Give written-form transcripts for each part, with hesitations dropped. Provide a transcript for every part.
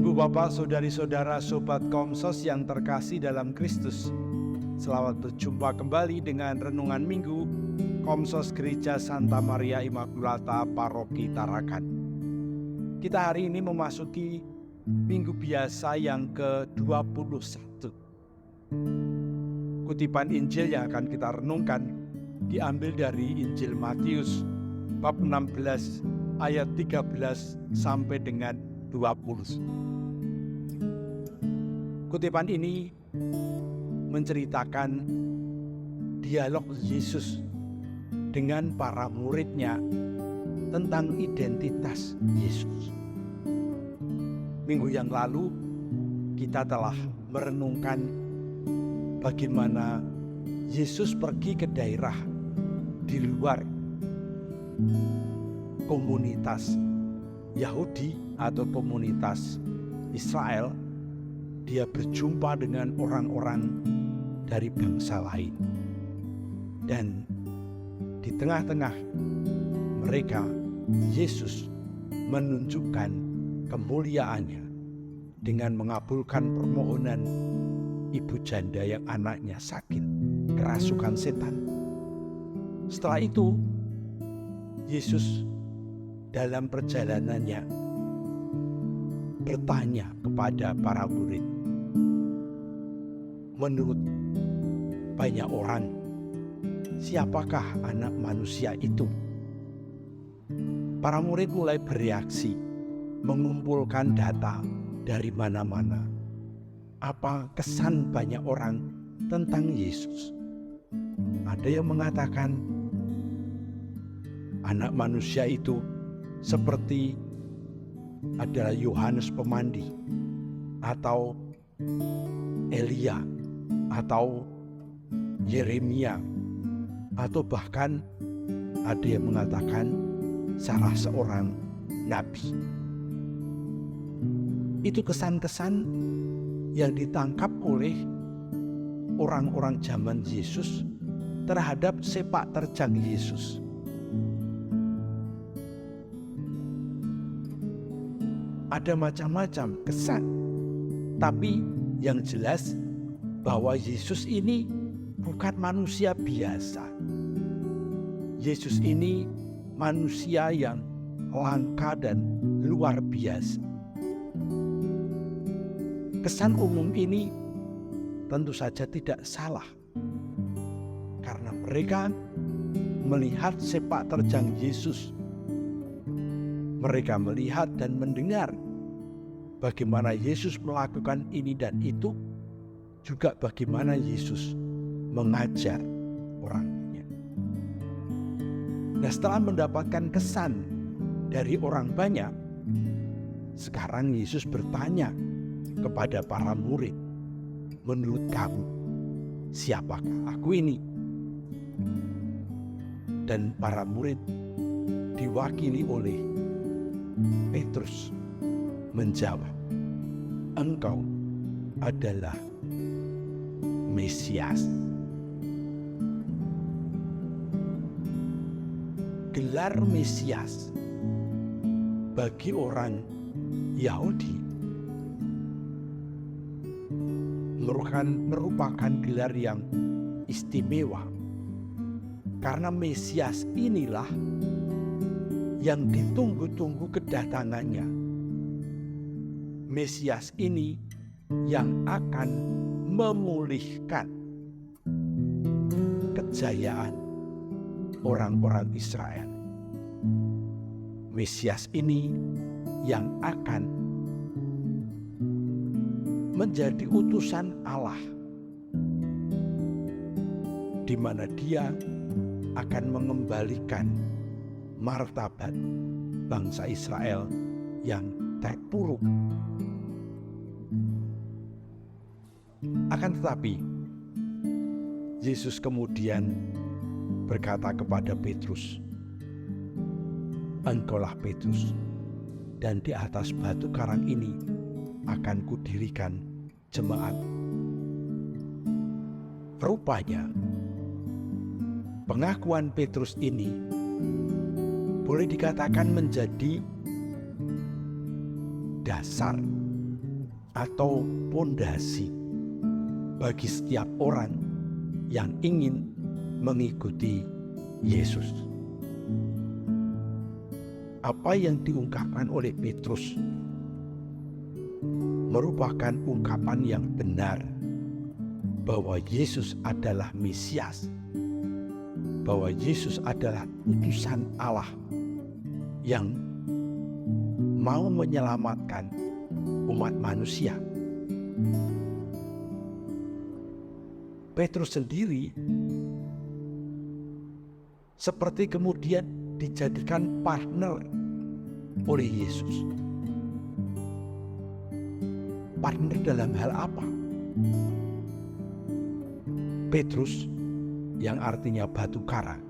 Ibu bapak, saudari-saudara, sobat Komsos yang terkasih dalam Kristus, selamat berjumpa kembali dengan Renungan Minggu Komsos Gereja Santa Maria Immaculata Paroki Tarakan. Kita hari ini memasuki Minggu Biasa yang ke-21. Kutipan Injil yang akan kita renungkan diambil dari Injil Matius bab 16 ayat 13 sampai dengan 20. Kutipan ini menceritakan dialog Yesus dengan para muridnya tentang identitas Yesus. Minggu yang lalu kita telah merenungkan bagaimana Yesus pergi ke daerah di luar komunitas Yahudi atau komunitas Israel. Dia berjumpa dengan orang-orang dari bangsa lain, dan di tengah-tengah mereka Yesus menunjukkan kemuliaannya dengan mengabulkan permohonan ibu janda yang anaknya sakit kerasukan setan. Setelah itu Yesus dalam perjalanannya bertanya kepada para murid, menurut banyak orang, siapakah anak manusia itu? Para murid mulai bereaksi, mengumpulkan data dari mana-mana. Apa kesan banyak orang tentang Yesus? Ada yang mengatakan anak manusia itu seperti adalah Yohanes Pemandi, atau Elia, atau Yeremia, atau bahkan ada yang mengatakan salah seorang nabi. Itu kesan-kesan yang ditangkap oleh orang-orang zaman Yesus terhadap sepak terjang Yesus. Ada macam-macam kesan, tapi yang jelas bahwa Yesus ini bukan manusia biasa. Yesus ini manusia yang langka dan luar biasa. Kesan umum ini tentu saja tidak salah, karena mereka melihat sepak terjang Yesus. Mereka melihat dan mendengar bagaimana Yesus melakukan ini dan itu, juga bagaimana Yesus mengajar orangnya. Nah, setelah mendapatkan kesan dari orang banyak, sekarang Yesus bertanya kepada para murid, menurut kamu, siapakah aku ini? Dan para murid diwakili oleh Petrus menjawab, engkau adalah Mesias. Gelar Mesias bagi orang Yahudi merupakan gelar yang istimewa, karena Mesias inilah yang ditunggu-tunggu kedatangannya. Mesias ini yang akan memulihkan kejayaan orang-orang Israel. Mesias ini yang akan menjadi utusan Allah, di mana dia akan mengembalikan martabat bangsa Israel yang terpuruk. Akan tetapi Yesus kemudian berkata kepada Petrus, engkaulah Petrus, dan di atas batu karang ini akan kudirikan jemaat. Rupanya pengakuan Petrus ini boleh dikatakan menjadi dasar atau pondasi bagi setiap orang yang ingin mengikuti Yesus. Apa yang diungkapkan oleh Petrus merupakan ungkapan yang benar bahwa Yesus adalah Mesias, bahwa Yesus adalah utusan Allah yang mau menyelamatkan umat manusia. Petrus sendiri seperti kemudian dijadikan partner oleh Yesus. Partner dalam hal apa? Petrus, yang artinya batu karang,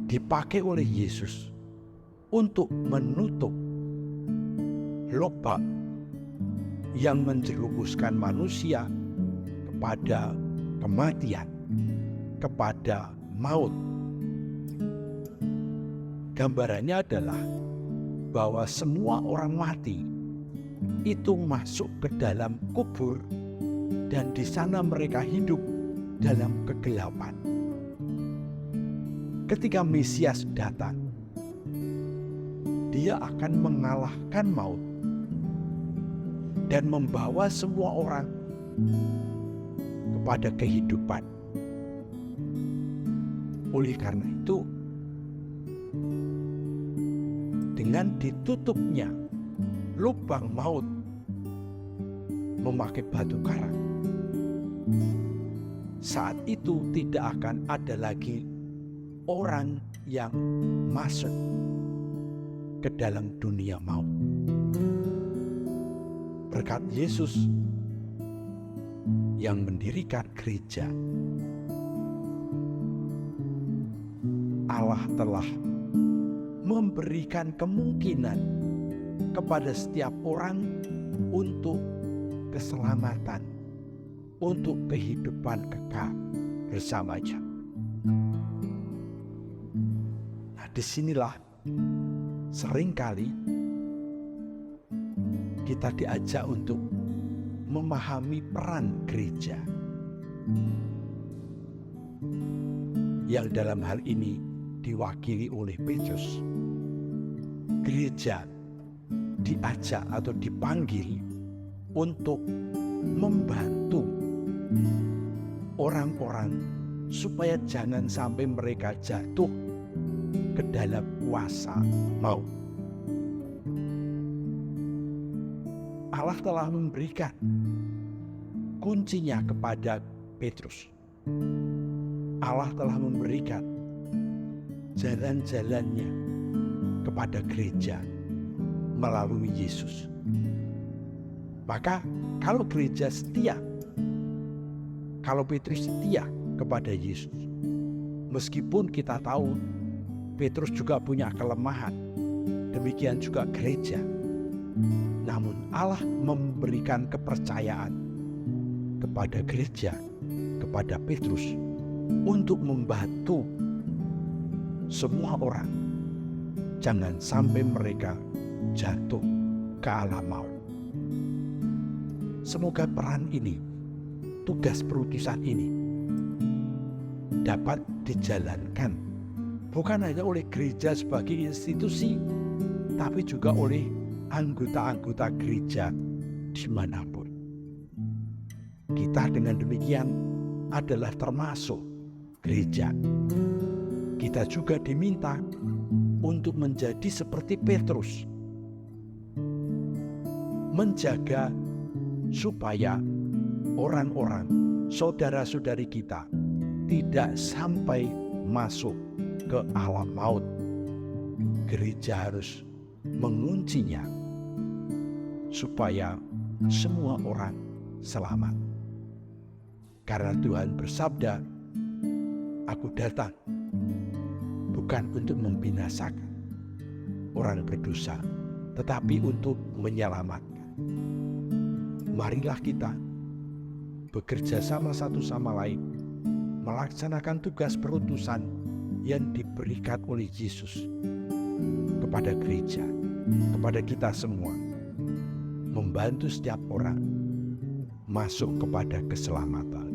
dipakai oleh Yesus untuk menutup lubang yang menjerumuskan manusia kepada kematian, kepada maut. Gambarannya adalah bahwa semua orang mati itu masuk ke dalam kubur dan di sana mereka hidup dalam kegelapan. Ketika Mesias datang, Dia akan mengalahkan maut dan membawa semua orang kepada kehidupan. Oleh karena itu, dengan ditutupnya lubang maut memakai batu karang, saat itu tidak akan ada lagi orang yang masuk ke dalam dunia maut. Berkat Yesus yang mendirikan gereja, Allah telah memberikan kemungkinan kepada setiap orang untuk keselamatan, untuk kehidupan kekal bersamanya. Nah, disinilah seringkali kita diajak untuk memahami peran gereja, yang dalam hal ini diwakili oleh Petrus. Gereja diajak atau dipanggil untuk membantu orang-orang supaya jangan sampai mereka jatuh ke dalam kuasa maut. Allah telah memberikan kuncinya kepada Petrus. Allah telah memberikan jalan-jalannya kepada gereja melalui Yesus. Maka kalau gereja setia, kalau Petrus setia kepada Yesus, meskipun kita tahu Petrus juga punya kelemahan, demikian juga gereja, namun Allah memberikan kepercayaan kepada gereja, kepada Petrus untuk membantu semua orang jangan sampai mereka jatuh ke alam maut. Semoga peran ini, tugas perutusan ini dapat dijalankan bukan hanya oleh gereja sebagai institusi, tapi juga oleh anggota-anggota gereja dimanapun. Kita dengan demikian adalah termasuk gereja. Kita juga diminta untuk menjadi seperti Petrus, menjaga supaya orang-orang, saudara-saudari kita tidak sampai masuk ke alam maut. Gereja harus menguncinya supaya semua orang selamat. Karena Tuhan bersabda, "Aku datang bukan untuk membinasakan orang berdosa, tetapi untuk menyelamatkan." Marilah kita bekerja sama satu sama lain, melaksanakan tugas perutusan yang diberikan oleh Yesus kepada gereja, kepada kita semua, membantu setiap orang masuk kepada keselamatan.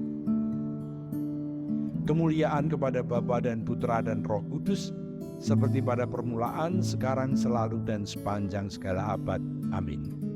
Kemuliaan kepada Bapa dan Putra dan Roh Kudus, seperti pada permulaan, sekarang, selalu, dan sepanjang segala abad. Amin.